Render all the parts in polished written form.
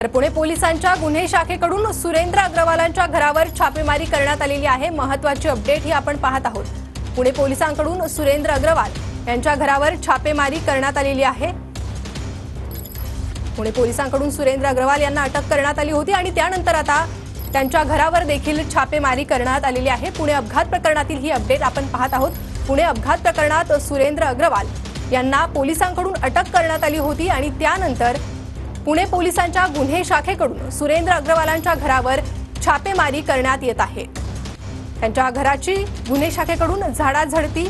तर पुणे पोलिसांच्या गुन्हे शाखेकडून सुरेंद्र अग्रवालांच्या घरावर छापेमारी करण्यात आलेली आहे। महत्त्वाची अपडेट ही आपण पाहत आहोत। पुणे पोलिसांकडून सुरेंद्र अग्रवाल यांच्या घरावर छापेमारी करण्यात आलेली आहे। पुणे पोलिसांकडून सुरेंद्र अग्रवाल यांना अटक करण्यात आली होती आणि त्यानंतर आता त्यांच्या घरावर देखील छापेमारी करण्यात आलेली आहे। पुणे अपघात प्रकरणातील ही अपडेट आपण पाहत आहोत। पुणे अपघात प्रकरणात सुरेंद्र अग्रवाल यांना पोलिसांकडून अटक करण्यात आली होती आणि त्यानंतर पुणे पोलिसांच्या गुन्हे शाखेकडून सुरेंद्र अग्रवालांच्या घरावर छापेमारी करण्यात येत आहे। त्यांच्या घराची गुन्हे शाखेकडून झाडाझडती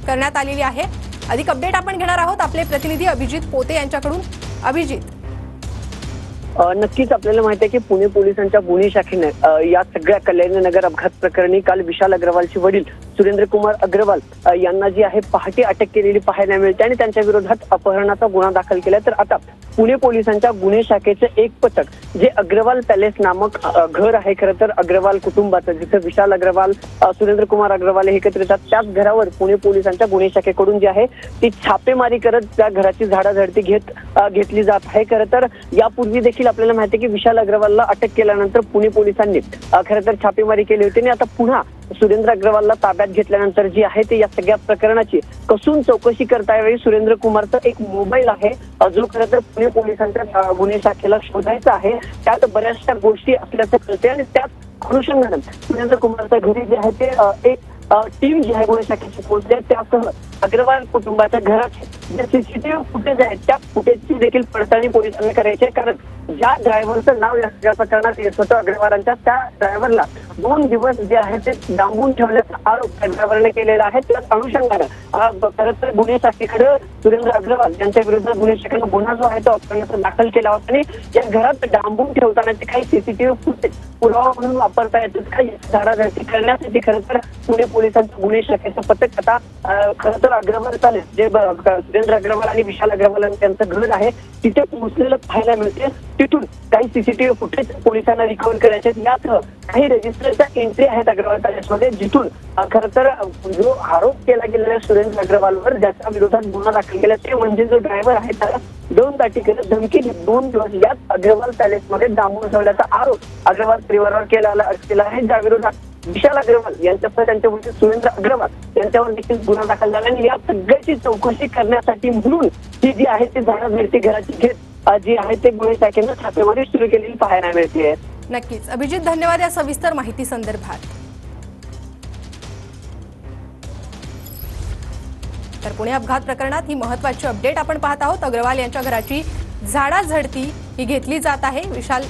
करण्यात आलेली आहे। अधिक अपडेट आपण घेणार आहोत आपले प्रतिनिधी अभिजित पोते यांच्याकडून। अभिजित, नक्कीच आपल्याला माहिती आहे की पुणे पोलिसांच्या गुन्हे शाखेने या सगळ्या कल्याणनगर अपघात प्रकरणी काल विशाल अग्रवालचे वडील सुरेंद्र कुमार अग्रवाल यांना जी आहे पहाटे अटक केलेली पाहायला मिळते आणि त्यांच्या विरोधात अपहरणाचा गुन्हा दाखल केला। तर आता पुणे पोलिसांच्या गुन्हे शाखेचे एक पथक जे अग्रवाल पॅलेस नामक घर आहे, खरं तर अग्रवाल कुटुंबाचं, जिथे विशाल अग्रवाल सुरेंद्र कुमार अग्रवाल हे एकत्र येतात, त्याच घरावर पुणे पोलिसांच्या गुन्हे शाखेकडून जी आहे ती छापेमारी करत त्या घराची झाडाझडती घेतली जात आहे। खरं तर यापूर्वी देखील आपल्याला माहिती आहे की विशाल अग्रवालला अटक केल्यानंतर पुणे पोलिसांनी खरं तर छापेमारी केली होती आणि आता पुन्हा सुरेंद्र अग्रवालला ताब्यात घेतल्यानंतर जी आहे ते या सगळ्या प्रकरणाची कसून चौकशी करता यावी। सुरेंद्र कुमारचा एक मोबाईल आहे जो खरं तर पुणे पोलिसांच्या गुन्हे शाखेला शोधायचा आहे। त्यात बऱ्याचशा गोष्टी असल्याचं कळते आणि त्याच अनुषंगाने सुरेंद्र कुमारच्या घरी जे आहे ते एक टीम जी आहे गुन्हे शाखेची पोहोचली, त्यासह अग्रवाल कुटुंबाच्या घराचे जे सीसीटीव्ही फुटेज आहेत त्या फुटेजची देखील पडताळणी पोलिसांनी करायची आहे। कारण ज्या ड्रायव्हरचं नाव या प्रकरणात येत होतं अग्रवालांच्या, त्या ड्रायव्हरला 2 दिवस जे आहे ते डांबून ठेवल्याचा आरोप त्या ड्रायव्हरने केलेला आहे। त्याच अनुषंगाने खरं तर गुन्हे शाखेकडे सुरेंद्र अग्रवाल यांच्या विरुद्ध गुन्हे शाखेने गुन्हा जो आहे तो अपहरणाचा दाखल केला होता आणि या घरात डांबून ठेवतानाचे काही सीसीटीव्ही फुटेज पुरावा म्हणून वापरता येतात काही झाडाझडती करण्यासाठी खरं तर पुणे पोलिसांच्या गुन्हे शाखेचं पथक आता खरं तर अग्रवाल पॅलेस जे सुरेंद्र अग्रवाल आणि विशाल अग्रवाल यांचं घर आहे तिथे पोहोचलेलं पाहायला मिळते। तिथून काही सीसीटीव्ही फुटेज पोलिसांना रिकव्हर करायचे, यात काही रजिस्टरच्या एंट्री आहेत अग्रवाल पॅलेसमध्ये, जिथून खरं तर जो आरोप केला गेलेला सुरेंद्र अग्रवालवर ज्याच्या विरोधात गुन्हा दाखल केला ते म्हणजे जो ड्रायव्हर आहे त्याला 2 तारखेला धमकी 2 दिवस यात अग्रवाल पॅलेसमध्ये डांबून ठेवल्याचा आरोप अग्रवाल परिवारावर केला आहे, ज्या विरोधात विशाल अग्रवाल यांच्यासह त्यांच्या वडील सुरेंद्र अग्रवाल यांच्यावर देखील गुन्हा दाखल झाला आणि या सगळ्याची चौकशी करण्यासाठी म्हणून ही जी आहे ती झाडाझडती घराची घेत जी आहे ते गुन्हे शाखेनं छापेमारी सुरू केलेली पाहायला मिळते। नक्कीच अभिजित, धन्यवाद या सविस्तर माहिती संदर्भात। तर पुणे अपघात प्रकरणात ही महत्त्वाची अपडेट आपण पाहत आहोत। अग्रवाल यांच्या घराची झाडाझडती ही घेतली जात आहे। विशाल